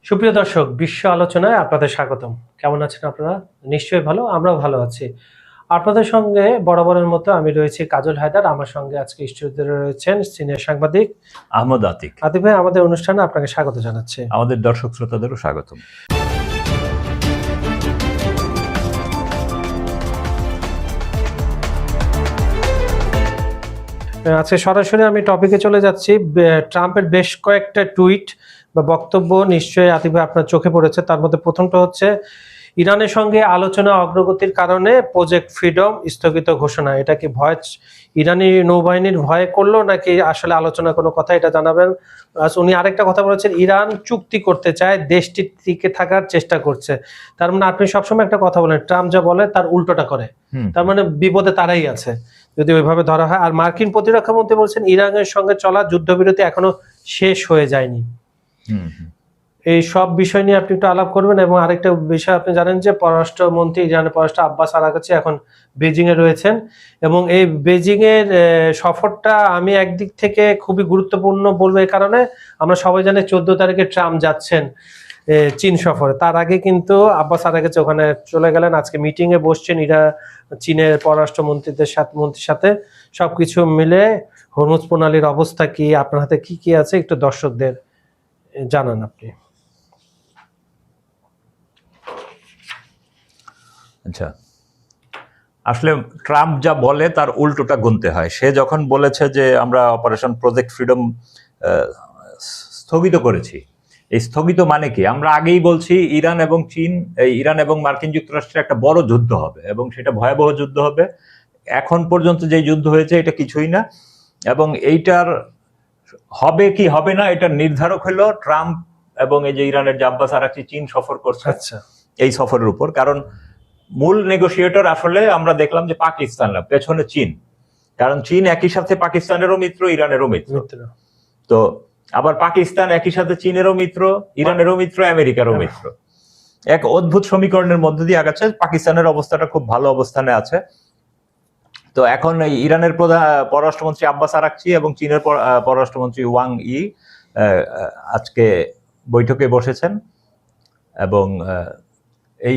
সুপ্রিয় দর্শক, বিশ্ব আলোচনায় আপনাদের স্বাগতম। কেমন আছেন আপনারা? নিশ্চয়ই ভালো, আমরাও ভালো আছি। আপনাদের সঙ্গে বরাবরের মতো আমি রয়েছি কাজল হায়দার। আমার সঙ্গে আজকে স্টুডিওতে রয়েছেন সিনিয়র সাংবাদিক আহমদ আতিক। আতিক ভাই, আমাদের অনুষ্ঠানে আপনাকে স্বাগত জানাচ্ছি। আমাদের দর্শক শ্রোতাদেরও স্বাগতম। আজকে সরাসরি আমি টপিকে চলে যাচ্ছি। ট্রাম্পের বেশ কয়েকটা টুইট বা বক্তব্য নিশ্চয়ই আতিক ভাই আপনার চোখে পড়েছে। তার মধ্যে প্রথমটা হচ্ছে ইরানের সঙ্গে আলোচনা অগ্রগতির কারণে প্রজেক্ট ফ্রিডম স্থগিত ঘোষণা। এটা কি ভয়, ইরানি নৌবাহিনীর ভয়ে করলো নাকি আসলে আলোচনা কোনো কথা, এটা জানাবেন। উনি আরেকটা কথা বলেছেন, ইরান চুক্তি করতে চায়, দেশটি টিকে থাকার চেষ্টা করছে। তার মানে আপনি সবসময় একটা কথা বলেন, ট্রাম্প যা বলে তার উল্টোটা করে, তার মানে বিপদে তারাই আছে যদি ওইভাবে ধরা হয়। আর মার্কিন প্রতিরক্ষা মন্ত্রী বলছেন ইরানের সঙ্গে চলা যুদ্ধবিরতি এখনো শেষ হয়ে যায়নি। এই সব বিষয় নিয়ে আপনি একটু আলাপ করবেন। এবং আরেকটা বিষয়, আপনি জানেন যে পররাষ্ট্রমন্ত্রী, ইরানের পররাষ্ট্র আব্বাস আরাগচি এখন বেজিং এ রয়েছেন, এবং এই বেজিং এর সফরটা আমি একদিক থেকে খুবই গুরুত্বপূর্ণ বলবো। এই কারণে আমরা সবাই জানি 14 তারিখে ট্রাম্প যাচ্ছেন চীন সফরে। তার আগে কিন্তু আব্বাস আরাগচি ওখানে চলে গেলেন, আজকে মিটিং এ বসছেন চীনের পররাষ্ট্রমন্ত্রীদের সাথে। সবকিছু মিলে হরমুজ প্রণালীর অবস্থা কি, আপনার হাতে কি কি আছে, একটু দর্শকদের জানান আপনি। আচ্ছা, আসলে ট্রাম্প যা বলে তার উল্টোটা গুনতে হয়। সে যখন বলেছে যে আমরা অপারেশন প্রজেক্ট ফ্রিডম স্থগিত করেছি, এই স্থগিত মানে কি? আমরা আগেই বলছি ইরান এবং মার্কিন যুক্তরাষ্ট্রের একটা বড় যুদ্ধ হবে, এবং সেটা ভয়াবহ যুদ্ধ হবে। এখন পর্যন্ত যে যুদ্ধ হয়েছে এটা কিছুই না, এবং এইটার হবে কি হবে না এটার নির্ধারক হলো ট্রাম্প এবং এই যে ইরানের আব্বাস আরাগচি চীন সফর করছে। আচ্ছা, এই সফরের উপর, কারণ মূল নেগোসিয়েটর আসলে আমরা দেখলাম যে পাকিস্তান না, পেছনে চীন। কারণ চীন একই সাথে পাকিস্তানেরও মিত্র, ইরানেরও মিত্র। তো আবার পাকিস্তান একই সাথে চীনেরও মিত্র, ইরানেরও মিত্র, আমেরিকারও মিত্র। এক অদ্ভুত সমীকরণের মধ্যে দিয়ে আগাচ্ছে। পাকিস্তানের অবস্থাটা খুব ভালো অবস্থানে আছে। তো এখন এই ইরানের পররাষ্ট্রমন্ত্রী আব্বাস আরাগচি এবং চীনের পররাষ্ট্রমন্ত্রী ওয়াং ই আজকে বৈঠকে বসেছেন, এবং এই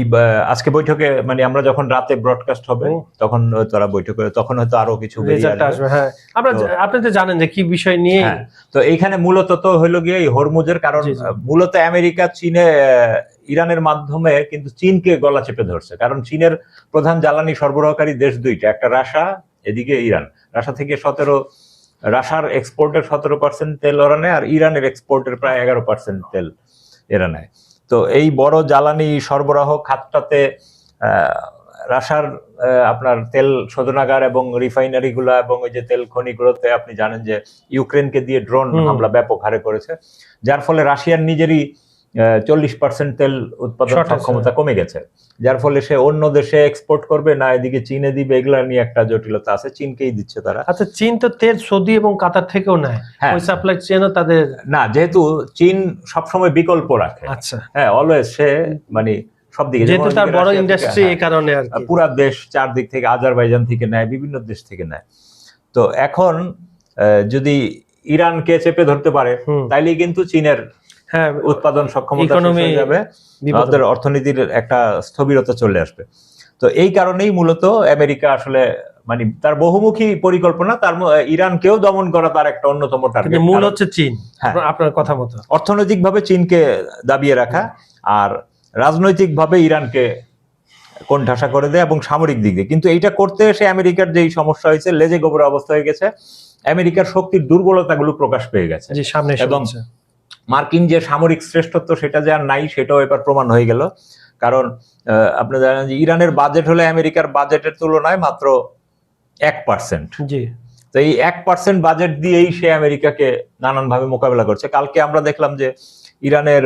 আজকে বৈঠকে মানে আমরা যখন রাতে ব্রডকাস্ট হবে তখন তারা বৈঠকে, তখন হয়তো আরো কিছু আসবে। হ্যাঁ, আপনি তো জানেন যে কি বিষয় নিয়ে। তো এইখানে মূলত তো হইলো গিয়ে এই হরমুজের, কারণ মূলত আমেরিকা চীনে ইরানের মাধ্যমে কিন্তু চীনকে গলা চেপে ধরছে। কারণ চীনের প্রধান জ্বালানি সরবরাহকারী দেশ দুইটা, একটা রাশিয়া, এদিকে ইরান। রাশিয়া থেকে রাশিয়ার এক্সপোর্টের 17% তেল ওরা নেয়, আর ইরানের এক্সপোর্টের প্রায় 11% তেল এরা নেয়। তো এই বড় জ্বালানি সরবরাহ খাতটাতে রাশিয়ার আপনার তেল শোধনাগার এবং রিফাইনারি গুলা এবং ওই যে তেল খনিগুলোতে আপনি জানেন যে ইউক্রেনকে দিয়ে ড্রোন হামলা ব্যাপক হারে করেছে, যার ফলে রাশিয়ার নিজেরই 40% তেল উৎপাদন সক্ষমতা কমে গেছে, যার ফলে সে অন্য দেশে এক্সপোর্ট করবে না এদিকে চীনে দিবে, এগুলা নিয়ে একটা জটিলতা আছে। চীনকেই দিচ্ছে তারা। আচ্ছা, চীন তো তেল সৌদি এবং কাতার থেকেও নেয়, ওই সাপ্লাই চেনও তাদের না, যেহেতু চীন সবসময় বিকল্প রাখে। আচ্ছা, হ্যাঁ, অলওয়েজ সে মানে সব দিকে, যেহেতু তার বড় ইন্ডাস্ট্রি, এই কারণে আর কি পুরো দেশ চারদিক থেকে, আজারবাইজান থেকে নেয়, বিভিন্ন দেশ থেকে নেয়। তো এখন যদি ইরানকে চেপে ধরতে পারে তাইলে কিন্তু চীনের উৎপাদন সক্ষমতা হয়ে যাবে, তাদের অর্থনীতির একটা স্থবিরতা চলে আসবে। তো এই কারণেই মূলত আমেরিকা আসলে মানে তার বহুমুখী পরিকল্পনা, তার ইরানকেও দমন করা তার একটা অন্যতম টার্গেট। মূল হচ্ছে চীন, আপনার কথা মতো অর্থনৈতিকভাবে চীনকে দাবিয়ে রাখা, আর রাজনৈতিকভাবে ইরানকে কোণঠাসা করে দেয়, এবং সামরিক দিক দিয়ে। কিন্তু এইটা করতে এসে আমেরিকার যেই সমস্যা হয়েছে, লেজে গোবরে অবস্থা হয়ে গেছে, আমেরিকার শক্তির দুর্বলতাগুলো প্রকাশ পেয়ে গেছে, এবং মার্কিন যে সামরিক শ্রেষ্ঠত্ব সেটা যে আর নাই সেটাও এবার প্রমাণ হয়ে গেল। কারণ আপনি জানেন যে ইরানের বাজেট হলে আমেরিকার বাজেটের তুলনায় মাত্র 1%। তো এই 1% বাজেট দিয়েই সে আমেরিকাকে নানানভাবে মোকাবেলা করছে। কালকে আমরা দেখলাম যে ইরানের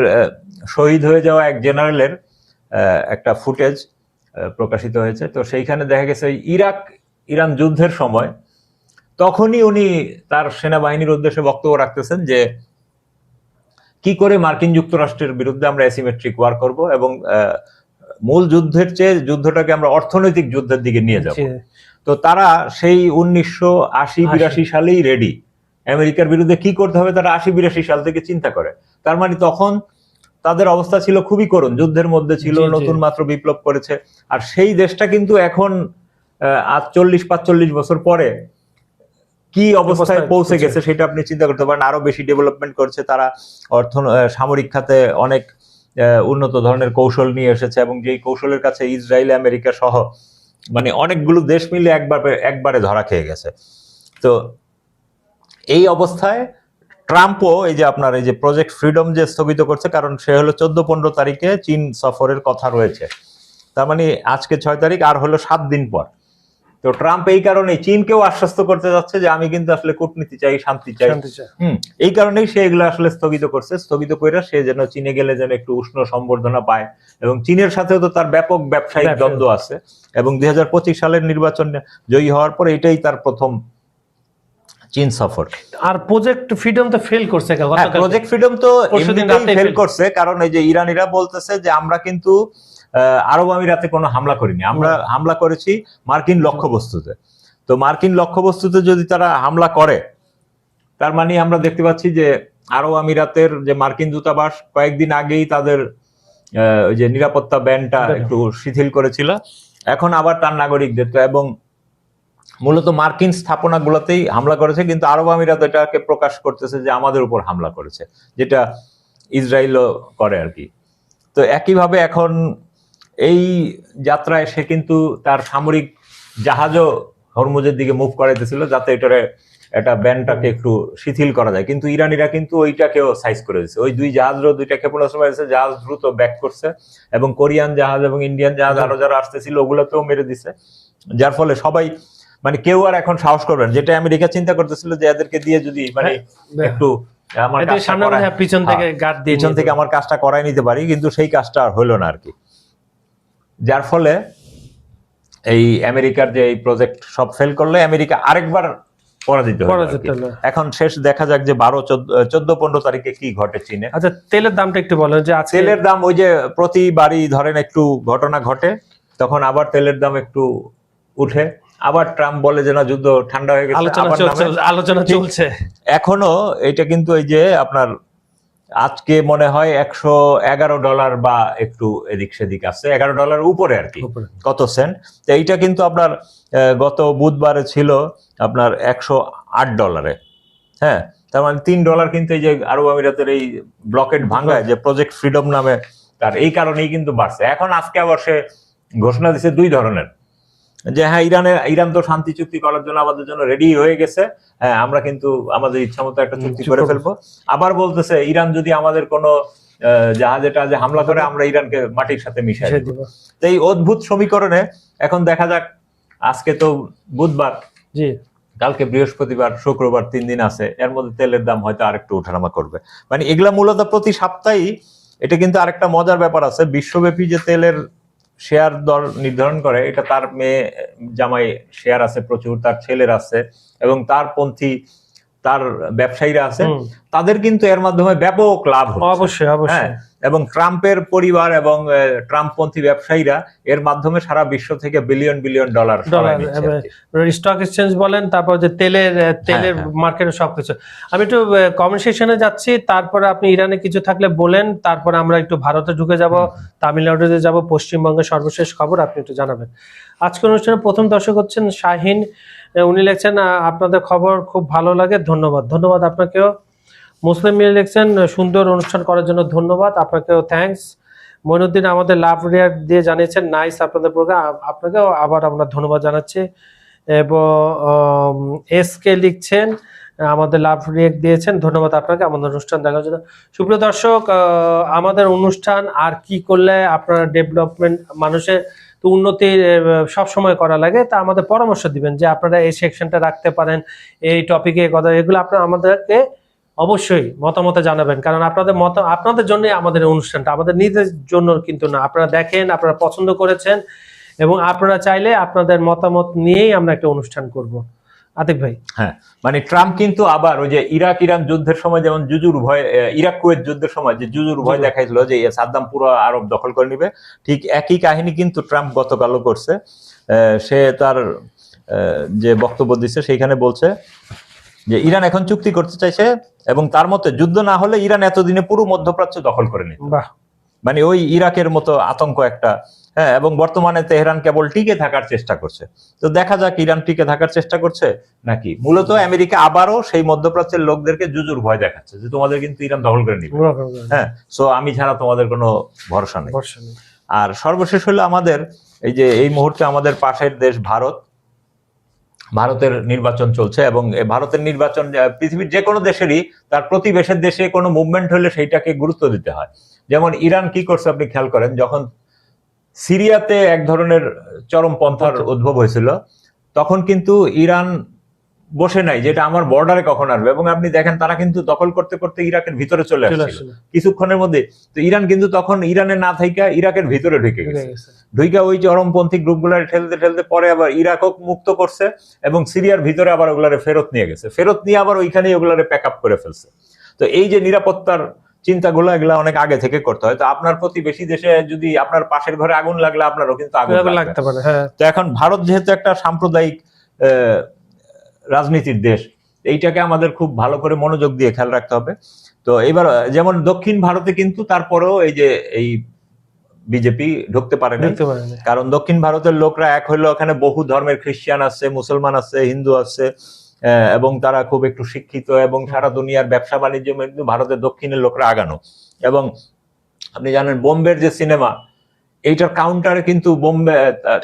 শহীদ হয়ে যাওয়া এক জেনারেলের একটা ফুটেজ প্রকাশিত হয়েছে। তো সেইখানে দেখা গেছে ইরান যুদ্ধের সময় তখনই উনি তার সেনাবাহিনীর উদ্দেশ্যে বক্তব্য রাখতেছেন যে কি করে মার্কিন যুক্তরাষ্ট্রের বিরুদ্ধে আমরা অ্যাসিমেট্রিক ওয়ার করব, এবং মূল যুদ্ধের চেয়ে যুদ্ধটাকে আমরা অর্থনৈতিক যুদ্ধের দিকে নিয়ে যাব। তো তারা সেই 1980-82 সালেই রেডি। আমেরিকার বিরুদ্ধে কি করতে হবে তারা 80-82 সাল থেকে চিন্তা করে। তার মানে তখন তাদের অবস্থা ছিল খুবই করুণ, যুদ্ধের মধ্যে ছিল, জি, জি। নতুন মাত্র বিপ্লব করেছে। আর সেই দেশটা কিন্তু এখন আজ 40-45 বছর পরে কি অবস্থায় পৌঁছে গেছে সেটা আপনি চিন্তা করতে পারেন। আরো বেশি ডেভেলপমেন্ট করছে তারা, সামরিক খাতে অনেক উন্নত ধরনের কৌশল নিয়ে এসেছে, এবং যেই কৌশলের কাছে ইসরায়েল, আমেরিকা সহ মানে অনেকগুলো দেশ মিলে একবারে ধরা খেয়ে গেছে। তো এই অবস্থায় ট্রাম্পও এই যে আপনার এই যে প্রজেক্ট ফ্রিডম যে স্থগিত করছে, কারণ সে হলো 14-15 তারিখে চীন সফরের কথা রয়েছে, তার মানে আজকে 6 তারিখ, আর হলো 7 দিন পর। তো ট্রাম্প এই কারণে চীনকেও আশ্বস্ত করতে যাচ্ছে যে আমি কিন্তু আসলে কূটনীতি চাই, শান্তি চাই। এই কারণেই সে এগুলো আসলে স্থগিত করছে। স্থগিত করে সে যেন চীনে গেলে যেন একটু উষ্ণ সম্বর্ধনা পায়, এবং চীনের সাথেও তো তার ব্যাপক ব্যবসায়িক দ্বন্দ্ব আছে, এবং 2025 সালের নির্বাচনে জয়ী হওয়ার পর এটাই তার প্রথম চীন সফর। আর প্রজেক্ট ফ্রিডম তো ফেল করছে, প্রজেক্ট ফ্রিডম তো ফেল করছে, কারণ এই যে ইরানিরা বলতেছে যে আমরা কিন্তু আরব আমিরাতে কোনো হামলা করিনি, আমরা হামলা করেছি মার্কিন লক্ষ্যবস্তুতে। তো মার্কিন লক্ষ্যবস্তুতে যদি তারা হামলা করে, তার মানে আমরা দেখতে পাচ্ছি যে আরব আমিরাতের যে মার্কিন দূতাবাস কয়েকদিন আগেই তাদের ওই যে নিরাপত্তা ব্যান্ডটা একটু শিথিল করেছিল, এখন আবার তার নাগরিকদের, তো এবং মূলত মার্কিন স্থাপনাগুলোতেই হামলা করেছে, কিন্তু আরব আমিরাত এটাকে প্রকাশ করতেছে যে আমাদের উপর হামলা করেছে, যেটা ইসরায়েলও করে আর কি। তো একইভাবে এখন এই যাত্রায় সে কিন্তু তার সামরিক জাহাজও হরমুজের দিকে মুভ করাইতেছিল, যাতে এটা ব্যান্ডটাকে একটু শিথিল করা যায়, কিন্তু ইরানিরা কিন্তু ওইটাকেও সাইজ করে দিচ্ছে। ওই দুই জাহাজেরও 2টা ক্ষেপণাস্ত্র মেরেছে, জাহাজ দ্রুত ব্যাক করছে, এবং কোরিয়ান জাহাজ এবং ইন্ডিয়ান জাহাজ আরো যারা আসতেছিল ওগুলোতেও মেরে দিছে, যার ফলে সবাই মানে কেউ আর এখন সাহস করবেন, যেটা আমেরিকা চিন্তা করতেছিল যে এদেরকে দিয়ে যদি মানে একটু আমার পিছন থেকে আমার কাজটা করাই নিতে পারি, কিন্তু সেই কাজটা আর হইলো না আর কি। যার ফলে এই আমেরিকার যে এই প্রজেক্ট সব ফেল করলে আমেরিকা আরেকবার পরাজিত হলো। এখন শেষ দেখা যাক যে 14-15 তারিখে কি ঘটে চীনে। আচ্ছা, তেলের দামটা একটু বলেন যে তেলের দাম ওই যে প্রতিবারই ধরেন একটু ঘটনা ঘটে, তখন আবার তেলের দাম একটু উঠে, আবার ট্রাম্প বলে যে না যুদ্ধ ঠান্ডা হয়ে গেছে, আলোচনা চলছে এখনো। এটা কিন্তু এই যে আপনার আজকে মনে হয় $111 বা একটু এদিক সেদিক আছে, $11 উপরে আর কি, কত সেন্ট। তো এইটা কিন্তু আপনার গত বুধবারে ছিল আপনার $108। হ্যাঁ, তার মানে $3 কিন্তু এই যে আরব আমিরাতের এই ব্লকেট ভাঙ্গায় যে প্রজেক্ট ফ্রিডম নামে, তার এই কারণেই কিন্তু বাড়ছে। এখন আজকে আবার সে ঘোষণা দিচ্ছে 2 ধরনের, যে হ্যাঁ ইরান তো শান্তি চুক্তি করার জন্য আমাদের জন্য রেডি হয়ে গেছে, হ্যাঁ আমরা কিন্তু আমাদের ইচ্ছা মতো একটা চুক্তি করে ফেলবো। আবার বলতেছে ইরান যদি আমাদের কোনো জাহাজে টাহাজে হামলা করে, আমরা ইরানকে মাটির সাথে মিশিয়ে দেব। তো এই অদ্ভুত সমীকরণে এখন দেখা যাক, আজকে তো বুধবার, জি কালকে বৃহস্পতিবার, শুক্রবার, 3 দিন আছে, এর মধ্যে তেলের দাম হয়তো আরেকটু ওঠানামা করবে। মানে এগুলা মূলত প্রতি সপ্তাহেই, এটা কিন্তু আরেকটা মজার ব্যাপার আছে, বিশ্বব্যাপী যে তেলের শেয়ার দর নির্ধারণ করে, এটা তার মেয়ে জামাই শেয়ার আছে প্রচুর, তার ছেলের আছে, এবং তার পন্থী তার ব্যবসায়ীরা আছে, তাদের কিন্তু এর মাধ্যমে ব্যাপক লাভ হচ্ছে। অবশ্যই অবশ্যই। এবং ট্রাম্পের পরিবার এবং ট্রাম্পপন্থী ব্যবসায়ীরা এর মাধ্যমে সারা বিশ্ব থেকে বিলিয়ন ডলার স্টক এক্সচেঞ্জ বলেন, তারপর যে তেলের মার্কেটে সবকিছু। আমি একটু কমেন্ট সেকশনে যাচ্ছি, তারপরে আপনি ইরানে কিছু থাকলে বলেন, তারপরে আমরা একটু ভারতে ঢুকে যাব, তামিলনাড়ুতে যাব, পশ্চিমবঙ্গের সর্বশেষ খবর আপনি একটু জানাবেন। আজকের অনুষ্ঠানে প্রথম দর্শক হচ্ছেন শাহিন, উনি লিখছেন আপনাদের খবর খুব ভালো লাগে, ধন্যবাদ আপনাকেও। মুসলিম মিয়া লিখছেন সুন্দর অনুষ্ঠান করার জন্য ধন্যবাদ, আপনাকেও থ্যাঙ্কস। মইনুদ্দিন আমাদের লাভ রিয়াক্ট দিয়ে জানিয়েছেন নাইস আপনাদের প্রোগ্রাম, আপনাকেও আবার আমরা ধন্যবাদ জানাচ্ছি। এবং এসকে লিখছেন আমাদের লাভ রিয়াক্ট দিয়েছেন, ধন্যবাদ আপনাকে আমাদের অনুষ্ঠান দেখার জন্য। সুপ্রিয় দর্শক, আমাদের অনুষ্ঠান আর কি করলে আপনারা ডেভেলপমেন্ট, মানুষের তো উন্নতি সবসময় করা লাগে, তা আমাদের পরামর্শ দিবেন যে আপনারা এই সেকশনটা রাখতে পারেন, এই টপিকে কথা, এগুলো আপনারা আমাদেরকে অবশ্যই মতামত জানাবেন, কারণ আপনাদের জন্যই আমাদের অনুষ্ঠানটা, আমাদের নিজের জন্য কিন্তু না। আপনারা দেখেন, আপনারা পছন্দ করেছেন, এবং আপনারা চাইলে আপনাদের মতামত নিয়েই আমরা একটা অনুষ্ঠান করব। আতিক ভাই, হ্যাঁ, মানে ট্রাম্প কিন্তু আবার ওই যে ইরাক ইরান যুদ্ধের সময় যেমন জুজুর ভয়, ইরাক কুয়েত যুদ্ধের সময় যে জুজুর ভয় দেখাইছিল যে সাদ্দাম পুরো আরব দখল করে নিবে, ঠিক একই কাহিনী কিন্তু ট্রাম্প গতকালও করছে। সে তার যে বক্তব্য দিচ্ছে সেইখানে বলছে যে ইরান এখন চুক্তি করতে চাইছে এবং তার মতে যুদ্ধ না হলে ইরান এতদিনে পুরো মধ্যপ্রাচ্য দখল করে নিত, বাহ, মানে ওই ইরাকের মতো আতঙ্ক একটা। হ্যাঁ, এবং বর্তমানে তেহরান কেবল টিকে থাকার চেষ্টা করছে। তো দেখা যাক ইরান টিকে থাকার চেষ্টা করছে নাকি মূলত আমেরিকা আবারও সেই মধ্যপ্রাচ্যের লোকদেরকে জুজুর ভয় দেখাচ্ছে যে তোমাদের কিন্তু ইরান দখল করে নিবে, হ্যাঁ, সো আমি ছাড়া তোমাদের কোনো ভরসা নেই। আর সর্বশেষ হলো আমাদের এই যে এই মুহূর্তে আমাদের পাশের দেশ ভারতের নির্বাচন চলছে এবং ভারতের নির্বাচন পৃথিবীর যে কোনো দেশেরই তার প্রতিবেশের দেশে কোনো মুভমেন্ট হলে সেইটাকে গুরুত্ব দিতে হয়। যেমন ইরান কি করছে আপনি খেয়াল করেন, যখন সিরিয়াতে এক ধরনের চরমপন্থার উদ্ভব হয়েছিল তখন কিন্তু ইরান বসে নাই যেটা আমার বর্ডারে কখন আসবে, এবং আপনি দেখেন তারা কিন্তু দখল করতে করতে ইরাকের ভিতরে চলে আসছিল কিছুক্ষণের মধ্যে। তো ইরান কিন্তু তখন ইরানে না থাইকা ইরাকের ভিতরে ঢুকে গেছে, ঢুইকা ওই চরমপন্থী গ্রুপগুলার ঠেলতে ঠেলতে পরে আবার ইরাকও মুক্ত করছে এবং সিরিয়ার ভিতরে আবার ওগুলারে ফেরত নিয়ে গেছে, ফেরত নিয়ে আবার ওইখানেই ওগুলারে প্যাক আপ করে ফেলছে। তো এই যে নিরাপত্তার চিন্তাগুলো এগুলা অনেক আগে থেকে করতে হয়। তো আপনার প্রতিবেশী দেশে যদি আপনার পাশের ঘরে আগুন লাগলে আপনারও কিন্তু আগুন লাগতে পারে। তো এখন ভারত যেহেতু একটা সাম্প্রদায়িক রাজনীতির দেশ, এইটাকে আমাদের খুব ভালো করে মনোযোগ দিয়ে খেয়াল রাখতে হবে। তো এবার যেমন দক্ষিণ ভারতে কিন্তু তারপরেও এই যে এই বিজেপি ঢুকতে পারে না, কারণ দক্ষিণ ভারতের লোকরা এক হইলো ওখানে বহু ধর্মের খ্রিস্টান আছে, মুসলমান আছে, হিন্দু আছে, এবং তারা খুব একটু শিক্ষিত এবং সারা দুনিয়ার ব্যবসা বাণিজ্য কিন্তু ভারতের দক্ষিণের লোকরা আগানো। এবং আপনি জানেন বোম্বের যে সিনেমা, এইটার কাউন্টারে কিন্তু বোম্বে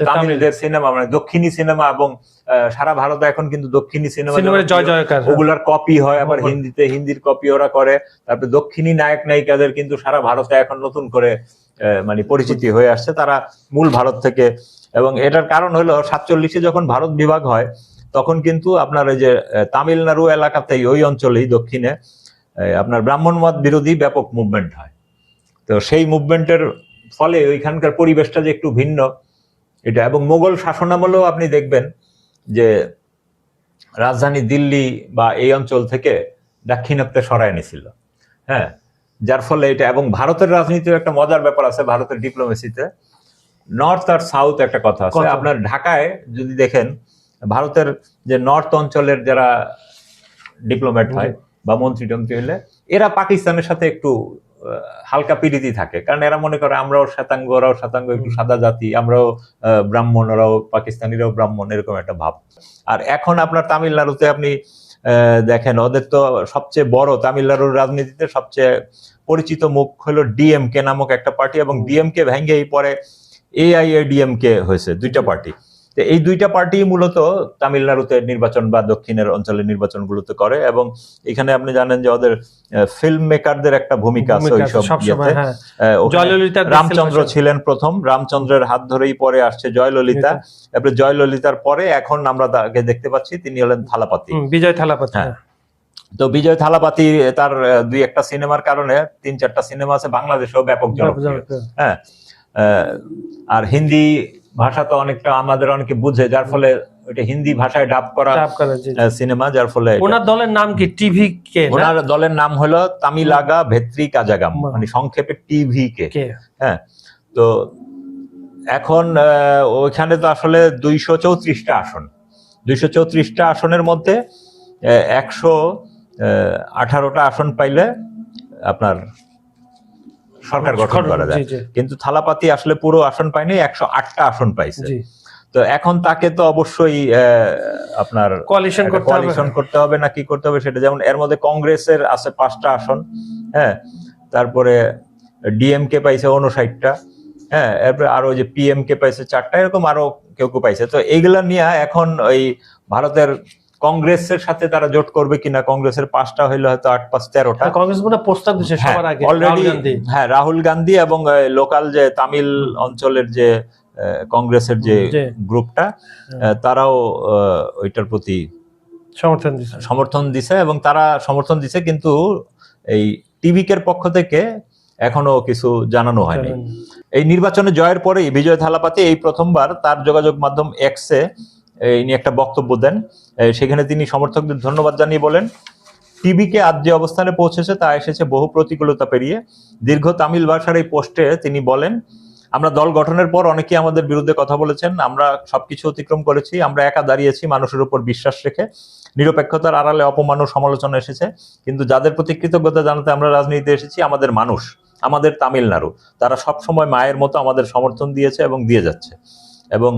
তামিলদের সিনেমা মানে দক্ষিণী সিনেমা, এবং সারা ভারতে এখন কিন্তু দক্ষিণী সিনেমা ওগুলার কপি হয়, আবার হিন্দির কপি ওরা করে। তারপরে দক্ষিণী নায়ক নায়িকাদের কিন্তু সারা ভারতে এখন নতুন করে মানে পরিচিতি হয়ে আসছে, তারা মূল ভারত থেকে। এবং এটার কারণ হলো 47-এ যখন ভারত বিভাগ হয় তখন কিন্তু আপনার এই যে তামিলনাড়ু এলাকাতেই ওই অঞ্চলেই দক্ষিণে আপনার ব্রাহ্মণবাদ বিরোধী ব্যাপক মুভমেন্ট হয়। তো সেই মুভমেন্টের ফলে ওইখানকার পরিবেশটা যে একটু ভিন্ন এটা। এবং মোগল শাসনামলেও আপনি দেখবেন যে রাজধানী দিল্লি বা এই অঞ্চল থেকে দাক্ষিণাত্যে সরায় নিছিল, হ্যাঁ, যার ফলে এটা। এবং ভারতের রাজনীতির একটা মজার ব্যাপার আছে, ভারতের ডিপ্লোমেসিতে নর্থ আর সাউথ একটা কথা আছে। আপনার ঢাকায় যদি দেখেন ভারতের যে নর্থ অঞ্চলের যারা ডিপ্লোম্যাট হয় বা মন্ত্রী টন্ত্রী হলে এরা পাকিস্তানের সাথে একটু হালকা পিড়িতি থাকে, কারণ এরা মনে করে আমরাও শ্বেতাঙ্গ, ওরাও শ্বেতাঙ্গ, একটু সাদা জাতি, আমরাও ব্রাহ্মণ, ওরাও পাকিস্তানিরাও ব্রাহ্মণ, এরকম একটা ভাব। আর এখন আপনার তামিলনাড়ুতে আপনি দেখেন ওদের তো সবচেয়ে বড় তামিলনাড়ুর রাজনীতিতে সবচেয়ে পরিচিত মুখ হলো ডিএমকে নামক একটা পার্টি, এবং ডিএমকে ভেঙে পরে এআইএডিএমকে হয়েছে, দুইটা পার্টি। তো এই দুইটা পার্টি মূলত তামিলনাড়ুতে নির্বাচন বা দক্ষিণের অঞ্চলের নির্বাচনগুলোতে করে। এবং এখানে আপনি জানেন যে ওদের ফিল্ম মেকারদের একটা ভূমিকা আছে ওইসব ইয়েতে। রামচন্দ্র ছিলেন প্রথম, রামচন্দ্রের হাত ধরেই পরে আসছে জয়ললিতা, তারপরে জয়ললিতার পরে এখন আমরা তাকে দেখতে পাচ্ছি তিনি হলেন থালাপাতি, বিজয় থালাপাতি। হ্যাঁ, তো বিজয় থালাপাতি তার 2-1টা সিনেমার কারণে 3-4টা সিনেমা আছে বাংলাদেশেও ব্যাপক জনপ্রিয়। হ্যাঁ, আর হিন্দি ভাষা তো অনেকটা আমাদের অনেকে বুঝে, যার ফলে ওইটা হিন্দি ভাষায় ডাব করা সিনেমা, যার ফলে ওনার দলের নাম কি টিভি কে, ওনার দলের নাম হলো তামিলাগা ভেত্রি কাজাগাম, মানে সংক্ষেপে টিভি কে। হ্যাঁ, তো এখন ওইখানে তো আসলে 234টা আসন, 234টা আসনের মধ্যে 118টা আসন পাইলে আপনার সরকার গঠন করা যায়, কিন্তু থালাপাতি আসলে পুরো আসন পায়নি, 108টা আসন পাইছে। তো এখন তাকে তো অবশ্যই আপনার কোয়ালিশন করতে হবে না কি করতে হবে সেটা। যেমন এর মধ্যে কংগ্রেসের আছে 5টা আসন, হ্যাঁ, তারপরে ডিএমকে পাইছে 59টা, হ্যাঁ, এরপরে আরো যে পিএমকে পাইছে 4টা, এরকম আরো কেউ কেউ পাইছে। তো এইগুলা নিয়ে এখন ওই ভারতের কংগ্রেসের সাথে তারা জোট করবে কিনা, কংগ্রেসের 5টা হইলে হয়তো 8-5-13টা। কংগ্রেস মনে প্রস্তাব দিয়েছে সবার আগে অলরেডি, হ্যাঁ, রাহুল গান্ধী এবং লোকাল যে তামিল অঞ্চলের যে কংগ্রেসের যে গ্রুপটা, তারাও ওইটার প্রতি সমর্থন দিছে এবং তারা সমর্থন দিছে, কিন্তু এই টিভিকের পক্ষ থেকে এখনো কিছু জানানো হয়নি। এই নির্বাচনে জয়ের পরেই বিজয় থালাপাতি এই প্রথমবার তার যোগাযোগ মাধ্যম এক্সে ইনি একটা বক্তব্য দেন। সেখানে তিনি সমর্থকদের ধন্যবাদ জানিয়ে বলেন, টিভিকে আজ যে অবস্থানে পৌঁছেছে তা এসেছে বহু প্রতিকূলতা পেরিয়ে। দীর্ঘ তামিল ভাষার এই পোস্টে তিনি বলেন, আমরা দল গঠনের পর অনেকেই আমাদের বিরুদ্ধে কথা বলেছেন, আমরা সবকিছু অতিক্রম করেছি, আমরা একা দাঁড়িয়েছি মানুষের উপর বিশ্বাস রেখে, নিরপেক্ষতার আড়ালে অপমান ও সমালোচনা এসেছে, কিন্তু যাদের প্রতি কৃতজ্ঞতা জানাতে আমরা রাজনীতিতে এসেছি আমাদের মানুষ, আমাদের তামিলনাড়ু, তারা সব সময় মায়ের মতো আমাদের সমর্থন দিয়েছে এবং দিয়ে যাচ্ছে। এবং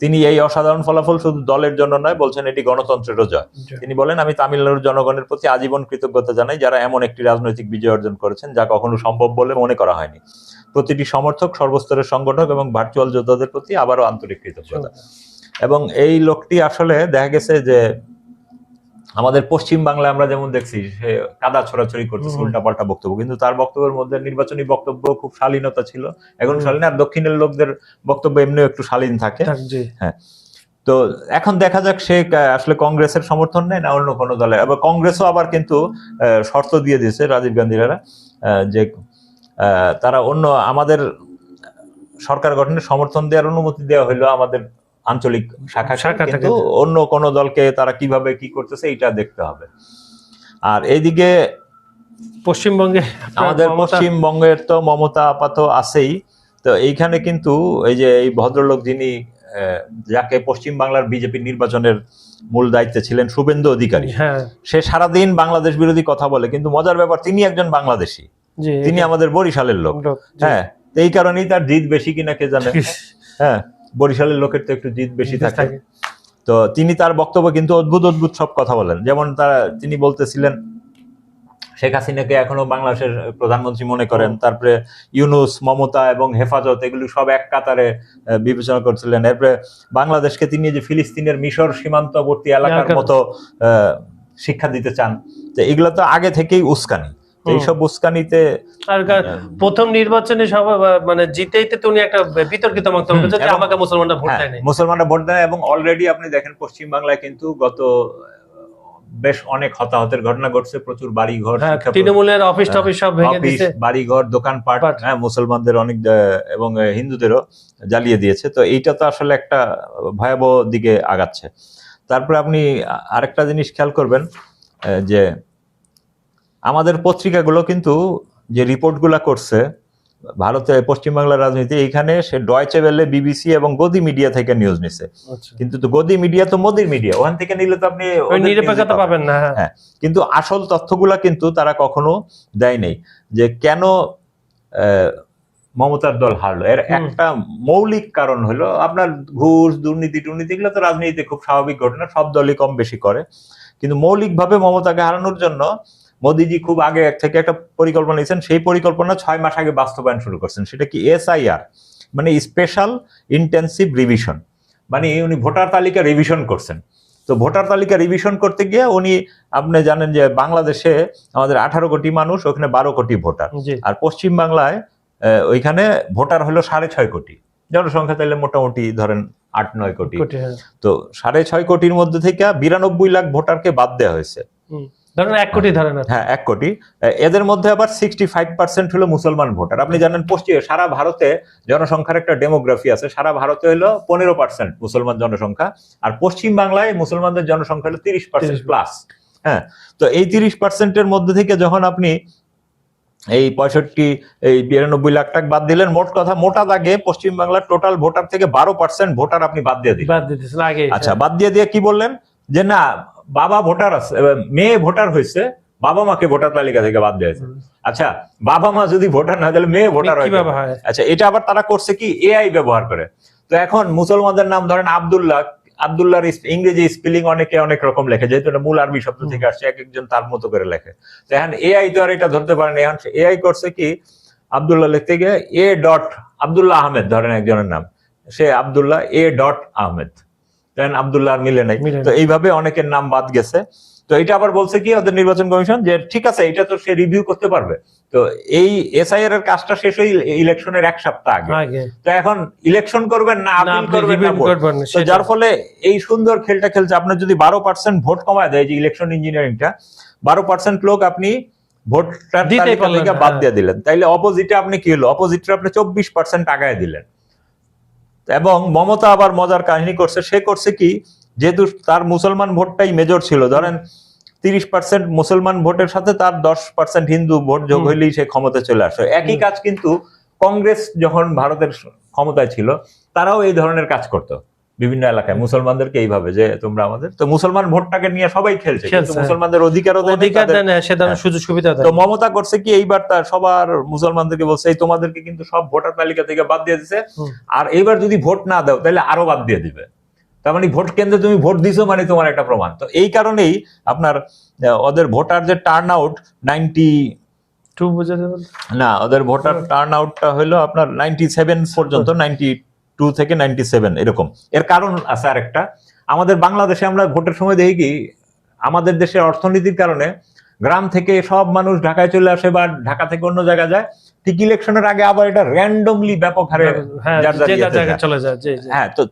তিনি এই অসাধারণ ফলাফল শুধু দলের জন্য নয়, বলছেন এটি গণতন্ত্রেরও জয়। তিনি বলেন, আমি তামিলনাড়ুর জনগণের প্রতি আজীবন কৃতজ্ঞতা জানাই যারা এমন একটি রাজনৈতিক বিজয় অর্জন করেছেন যা কখনো সম্ভব বলে মনে করা হয়নি। প্রতিটি সমর্থক, সর্বস্তরের সংগঠক এবং ভার্চুয়াল যোদ্ধাদের প্রতি আবারও আন্তরিক কৃতজ্ঞতা। এবং এই লোকটি আসলে দেখা গেছে যে আমাদের পশ্চিম বাংলায় আমরা যেমন দেখছি সে কাদা ছড়াছড়ি করতেছে, উল্টাপাল্টা বক্তব্য, কিন্তু তার বক্তব্যের মধ্যে নির্বাচনী বক্তব্য খুব শালীনতা ছিল, এখন শালীন। আর দক্ষিণের লোকদের বক্তব্য এমনিও একটু শালীন থাকে। হ্যাঁ, তো এখন দেখা যাক সে আসলে কংগ্রেসের সমর্থন নেয় না অন্য কোনো দলের। আবার কংগ্রেসও আবার কিন্তু শর্ত দিয়ে দিয়েছে রাজীব গান্ধীরা, যে তারা অন্য আমাদের সরকার গঠনের সমর্থন দেওয়ার অনুমতি দেওয়া হইলো আমাদের আঞ্চলিক শাখা, কিন্তু অন্য কোন দলকে তারা কিভাবে কি করতেছে এটা দেখতে হবে। আর এইদিকে পশ্চিমবঙ্গে আমাদের পশ্চিমবঙ্গের তো মমতা আপাতত আছেই। তো এইখানে কিন্তু এই যে এই ভদ্রলোক যিনি যাকে পশ্চিম বাংলার বিজেপি নির্বাচনের মূল দায়িত্বে ছিলেন, শুভেন্দু অধিকারী, সে সারাদিন বাংলাদেশ বিরোধী কথা বলে, কিন্তু মজার ব্যাপার তিনি একজন বাংলাদেশী, তিনি আমাদের বরিশালের লোক। হ্যাঁ, এই কারণেই তার জিদ বেশি কিনা কে জানে। হ্যাঁ, বরিশালের লোকের তো একটু জিদ বেশি থাকে। তো তিনি তার বক্তব্য কিন্তু অদ্ভুত অদ্ভুত সব কথা বলেন। যেমন তিনি বলতেছিলেন শেখ হাসিনাকে এখনো বাংলাদেশের প্রধানমন্ত্রী মনে করেন, তারপরে ইউনূস, মমতা এবং হেফাজত এগুলো সব এক কাতারে বিবেচনা করছিলেন। এরপরে বাংলাদেশকে তিনি যে ফিলিস্তিনের মিশর সীমান্তবর্তী এলাকার মতো শিক্ষা দিতে চান, তো এগুলো তো আগে থেকেই উস্কানি। এইসব উস্কানিতে প্রথম নির্বাচনে মানে জিতেই তো উনি একটা বিতর্কিত বক্তব্য যে আমাকে মুসলমানরা ভোট দেয় না, মুসলমানরা ভোট দেয়। এবং অলরেডি আপনি দেখেন পশ্চিম বাংলায় কিন্তু গত বেশ অনেক হতাহতের ঘটনা ঘটছে, প্রচুর বাড়িঘর, তৃণমূলের অফিস টফিস সব ভেঙে দিয়েছে, বাড়িঘর, দোকানপাট, হ্যাঁ, মুসলমানদের অনেক এবং হিন্দুদেরও জ্বালিয়ে দিয়েছে। তো এইটা তো আসলে একটা ভয়াবহ দিকে আগাচ্ছে। তারপরে আপনি আরেকটা জিনিস খেয়াল করবেন যে আমাদের পত্রিকাগুলো কিন্তু যে রিপোর্টগুলা করছে ভারতে পশ্চিমবাংলার রাজনীতি, এইখানে সে ডয়েচে ওয়েলে, বিবিসি এবং গদি মিডিয়া থেকে নিউজ নিছে। কিন্তু তো গদি মিডিয়া তো মোদির মিডিয়া, ওখান থেকে নিলে তো আপনি নিরপেক্ষতা পাবেন না। হ্যাঁ, কিন্তু আসল তথ্যগুলা কিন্তু তারা কখনো দেয় নেই, যে কেন মমতার দল হারলো। এর একটা মৌলিক কারণ হলো আপনার ঘুষ, দুর্নীতি এগুলো তো রাজনীতিতে খুব স্বাভাবিক ঘটনা, সব দলই কম বেশি করে। কিন্তু মৌলিকভাবে মমতাকে হারানোর জন্য মোদিজি খুব আগে থেকে একটা পরিকল্পনা নিয়েছেন। সেই পরিকল্পনা 6 মাস আগে বাস্তবায়ন শুরু করছেন। সেটা কি? SIR, মানে স্পেশাল ইন্টেন্সিভ রিভিশন, মানে উনি ভোটার তালিকা রিভিশন করছেন। তো ভোটার তালিকা রিভিশন করতে গিয়ে উনি, আপনি জানেন যে বাংলাদেশে আমাদের 18 কোটি মানুষ, ওখানে 12 কোটি ভোটার। আর পশ্চিম বাংলায় ওইখানে ভোটার হলো 6.5 কোটি, জনসংখ্যা তাইলে মোটামুটি ধরেন 8-9 কোটি। তো 6.5 কোটির মধ্যে থেকে 92 লাখ ভোটারকে বাদ দেওয়া হয়েছে। ধরেন 1 কোটি ধরেন। হ্যাঁ, 1 কোটি। এদের মধ্যে আবার 65% হলো মুসলমান ভোটার। আপনি জানেন সারা ভারতে জনসংখ্যার একটা ডেমোগ্রাফি আছে, সারা ভারতে হলো 15% মুসলমান জনসংখ্যা, আর পশ্চিম বাংলায় মুসলমানদের জনসংখ্যা হলো 30% প্লাস। হ্যাঁ, তো এই 30%-এর মধ্যে থেকে যখন আপনি এই 92 লাখ টাকা বাদ দিলেন, মোট কথা মোটা দাগে পশ্চিম বাংলার টোটাল ভোটার থেকে 12% ভোটার আপনি বাদ দিয়ে দিলেন। আচ্ছা, বাদ দিয়ে কি বললেন যে না, বাবা ভোটার আছে, মেয়ে ভোটার হয়েছে, বাবা মাকে ভোটার তালিকা থেকে বাদ দিয়েছে। আচ্ছা, বাবা মা যদি ভোটার না, তাহলে মেয়ে ভোটার হয়। আচ্ছা, এটা আবার তারা করছে কি? AI ব্যবহার করে। তো এখন মুসলমানদের নাম ধরেন আব্দুল্লাহর ইংরেজি স্পেলিং অনেকে অনেক রকম লেখে, যেহেতু এটা মূল আরবি শব্দ থেকে আসছে, এক একজন তার মতো করে লেখে। তো এখন AI তো আর এটা ধরতে পারে না। এখন AI করছে কি? আব্দুল্লাহ লিখতে গিয়ে আব্দুল্লাহ আহমেদ ধরেন একজনের নাম, সে আব্দুল্লাহ আহমেদ, আব্দুল্লাহ আর মিলে নাই। তো এইভাবে অনেকের নাম বাদ গেছে। তো এটা আবার বলছে কি ওদের নির্বাচন কমিশন, যে ঠিক আছে, এটা তো সে রিভিউ করতে পারবে। তো এই SIR এর কাজটা শেষ হয় ইলেকশনের 1 সপ্তাহ আগে। তো এখন ইলেকশন করবেন না, আপিল করবেন না, তো যার ফলে এই সুন্দর খেলটা খেলছে। আপনার যদি 12% ভোট কমায় দেয়, যে ইলেকশন ইঞ্জিনিয়ারিংটা, 12% লোক আপনি ভোটার তালিকা থেকে বাদ দিয়ে দিলেন, তাইলে অপোজিটে আপনি কি হলো? অপোজিটে আপনি 24% আগায় দিলেন। এবং মমতা আবার মজার কাহিনী করছে, সে করছে কি? যেহেতু তার মুসলমান ভোটটাই মেজর ছিল, ধরেন 30% মুসলমান ভোটের সাথে তার 10% হিন্দু ভোট যোগ হইলেই সে ক্ষমতা চলে আসে। একই কাজ কিন্তু কংগ্রেস যখন ভারতের ক্ষমতায় ছিল তারাও এই ধরনের কাজ করতো বিভিন্ন এলাকায় মুসলমানদেরকে এইভাবে যে তোমরা আমাদের, তো মুসলমান ভোটটাকে নিয়ে সবাই খেলছে, কিন্তু মুসলমানদের অধিকারও দেয় নাই, অধিকার দেয় না, সে ধরনের সুযোগ সুবিধা দেয় তো না। মমতা করছে কি এইবার তার সবার মুসলমানদেরকে বলছে এই তোমাদেরকে কিন্তু সব ভোটার তালিকা থেকে বাদ দিয়ে দিছে, আর এইবার যদি ভোট না দাও তাহলে আরো বাদ দিয়ে দিবে। তার মানে ভোট কেন্দ্রে তুমি ভোট দিছো মানে তোমার একটা প্রমাণ। তো এই কারণেই আপনার ওদের ভোটার যে টার্ন আউট ওদের ভোটার টার্ন আউটটা হলো আপনার 97 পর্যন্ত, 92 থেকে 97 এরকম। এর কারণ আছে আরেকটা, আমাদের বাংলাদেশে আমরা ভোটের সময় দেখি কি আমাদের দেশের অর্থনীতির কারণে গ্রাম থেকে সব মানুষ ঢাকায় চলে আসে বা ঢাকা থেকে অন্য জায়গায় যায়, ঠিক ইলেকশনের আগে আবার এটা র্যান্ডমলি ব্যাপক হারে চলে যায়। হ্যাঁ, তো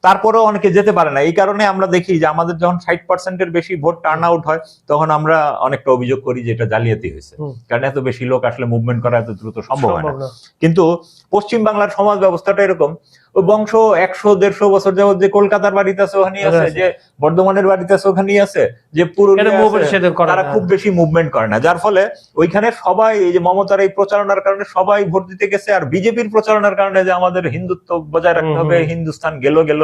তারপরেও অনেকে যেতে পারে না। এই কারণে আমরা দেখি যে আমাদের যখন 60%-এর বেশি ভোট টার্ন আউট হয় তখন আমরা অনেকটা অভিযোগ করি যে এটা জালিয়াতি হয়েছে, কারণ এত বেশি লোক আসলে মুভমেন্ট করা এত দ্রুত সম্ভব হয় না। কিন্তু পশ্চিম বাংলার সমাজ ব্যবস্থাটা এরকম, ওই বংশ 100-150 বছর যাবত যে কলকাতার বাড়িতে আছে ওখানেই আছে, যে বর্ধমানের বাড়িতে আছে ওখানেই আছে, যে তারা খুব বেশি মুভমেন্ট করে না, যার ফলে ওইখানে সবাই এই যে মমতার এই প্রচারণার কারণে সবাই ভোট দিতে গেছে। আর বিজেপির প্রচারণার কারণে যে আমাদের হিন্দুত্ব বজায় রাখতে হবে, হিন্দুস্তান গেল,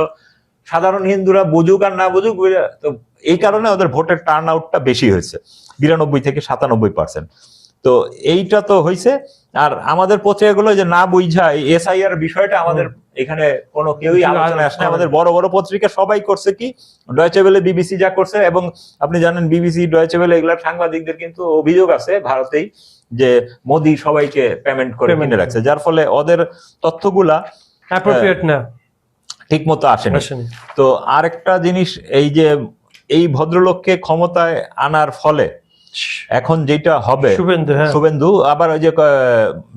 সাধারণ হিন্দুরা বুঝুক আর না বুঝুক, তো এই কারণে ওদের ভোটের টার্ন আউটটা বেশি হয়েছে 92 থেকে 97%। তো এইটা তো হয়েছে। আর আমাদের পত্রিকাগুলো যে না বুঝা এসআইআর বিষয়টা আমাদের এখানে কোনো কেউই আলোচনায় আসে না। আমাদের বড় বড় পত্রিকা সবাই করছে কি, ডয়েচে ওয়েলে, বিবিসি যা করছে, এবং আপনি জানেন বিবিসি, ডয়েচে ওয়েলে এগুলার সাংবাদিকদের কিন্তু অভিযোগ আছে ভারতেই যে মোদি সবাইকে পেমেন্ট করে কিনে রাখছে, যার ফলে ওদের তথ্যগুলা অ্যাপ্রোপ্রিয়েট না, ঠিক মতো আসেনি। তো আরেকটা জিনিস, এই যে এই ভদ্রলোককে ক্ষমতায় আনার ফলে এখন যেটা হবে, শুভেন্দু আবার ওই যে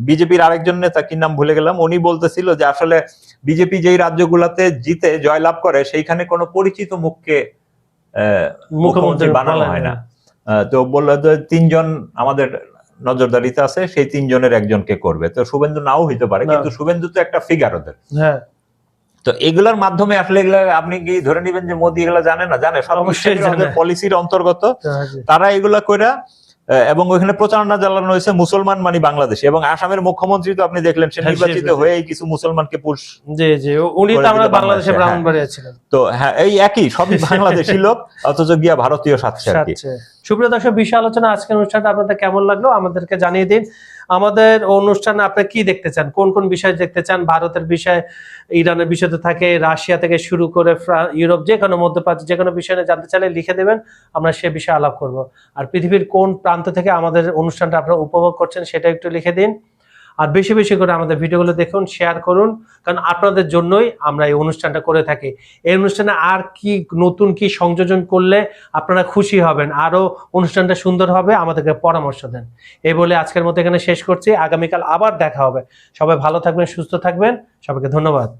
বিজেপির আরেকজন নেতা, কি নাম ভুলে গেলাম, উনি বলতেছিল যে আসলে বিজেপি যেই রাজ্যগুলাতে জিতে জয়লাভ করে সেইখানে কোনো পরিচিত মুখকে মুখ্যমন্ত্রী বানানো হয় না। তো বললো যে 3 জন আমাদের নজরদারিতে আছে, সেই 3 জনের একজনকে করবে। তো শুভেন্দু নাও হইতে পারে, কিন্তু শুভেন্দু তো একটা ফিগার ওদের। তো এগুলার মাধ্যমে আসলে এগুলা আপনি কি ধরে নিবেন যে মোদি এগুলা জানে না? জানে, সব পলিসির অন্তর্গত। তারা এগুলা কইরা, এবং ওইখানে প্রচারণা চালানো হয়েছে মুসলমান মানে বাংলাদেশ। এবং আসামের মুখ্যমন্ত্রী তো আপনি দেখলেন সে নির্বাচিত হয়ে কিছু মুসলমানকে পুশ, উনি তো আমরা বাংলাদেশে ব্রাহ্মণবাড়িয়া ছিলেন। তো হ্যাঁ, এই একই সবই বাংলাদেশি লোক, অথচ গিয়া ভারতীয় সাথে। সুপ্রিয় দর্শক, বিষয় আলোচনা আজকের অনুষ্ঠানটা আপনাদের কেমন লাগলো আমাদেরকে জানিয়ে দিন। আমাদের অনুষ্ঠানে আপনারা কি দেখতে চান, কোন কোন বিষয় দেখতে চান? ভারতের বিষয়, ইরানের বিষয় তো থাকে, রাশিয়া থেকে শুরু করে ইউরোপ, যে কোনো মধ্যপ্রাচ্য, যে কোনো বিষয়ে জানতে চাইলে লিখে দেবেন, আমরা সে বিষয়ে আলাপ করব। আর পৃথিবীর কোন প্রান্ত থেকে আমাদের অনুষ্ঠানটা আপনারা উপভোগ করছেন সেটা একটু লিখে দিন। আর বেশি বেশি করে আমাদের ভিডিওগুলো দেখুন, শেয়ার করুন, কারণ আপনাদের জন্যই আমরা এই অনুষ্ঠানটা করে থাকি। এই অনুষ্ঠানে আর কি নতুন কি সংযোজন করলে আপনারা খুশি হবেন, আরো অনুষ্ঠানটা সুন্দর হবে, আমাদেরকে পরামর্শ দেন। এই বলে আজকের মতো এখানে শেষ করছি। আগামীকাল আবার দেখা হবে। সবাই ভালো থাকবেন, সুস্থ থাকবেন। সবাইকে ধন্যবাদ।